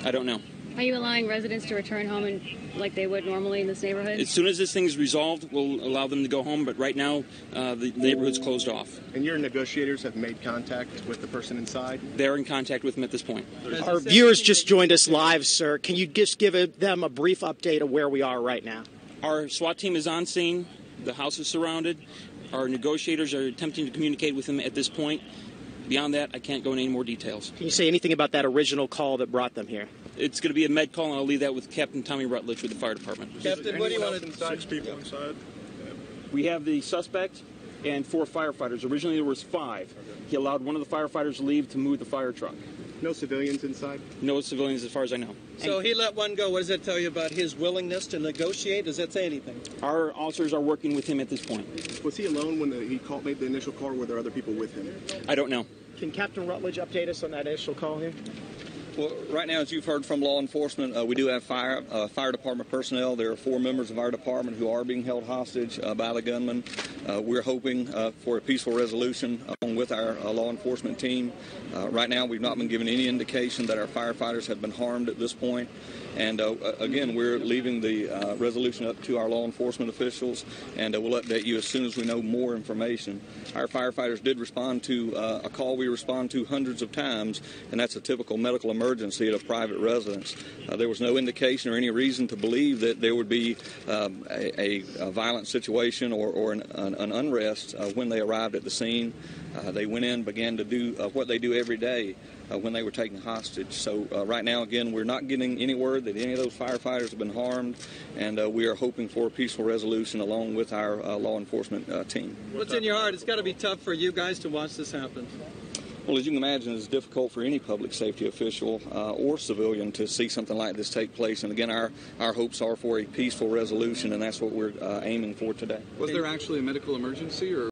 I don't know. Are you allowing residents to return home like they would normally in this neighborhood? As soon as this thing is resolved, we'll allow them to go home, but right now the neighborhood's closed off. And your negotiators have made contact with the person inside? They're in contact with them at this point. Our viewers just joined us live, sir. Can you just give them a brief update of where we are right now? Our SWAT team is on scene. The house is surrounded. Our negotiators are attempting to communicate with them at this point. Beyond that, I can't go into any more details. Can you say anything about that original call that brought them here? It's going to be a med call, and I'll leave that with Captain Tommy Rutledge with the fire department. Captain, what do you want to... 6 people inside? We have the suspect and 4 firefighters. Originally, there was 5. He allowed one of the firefighters to leave to move the fire truck. No civilians inside? No civilians as far as I know. So he let one go. What does that tell you about his willingness to negotiate? Does that say anything? Our officers are working with him at this point. Was he alone when he made the initial call, or were there other people with him? I don't know. Can Captain Rutledge update us on that initial call here? Well, right now, as you've heard from law enforcement, we do have fire department personnel. There are 4 members of our department who are being held hostage by the gunman. We're hoping for a peaceful resolution along with our law enforcement team. Right now, we've not been given any indication that our firefighters have been harmed at this point. And again, we're leaving the resolution up to our law enforcement officials, and we'll update you as soon as we know more information. Our firefighters did respond to a call we respond to hundreds of times, and that's a typical medical emergency at a private residence. There was no indication or any reason to believe that there would be a violent situation or an unrest when they arrived at the scene. They went in, began to do what they do every day when they were taken hostage. So right now, again, we're not getting any word that any of those firefighters have been harmed, and we are hoping for a peaceful resolution along with our law enforcement team. What's in your heart? It's got to be tough for you guys to watch this happen. Well, as you can imagine, it's difficult for any public safety official or civilian to see something like this take place. And again, our hopes are for a peaceful resolution, and that's what we're aiming for today. Was there actually a medical emergency, or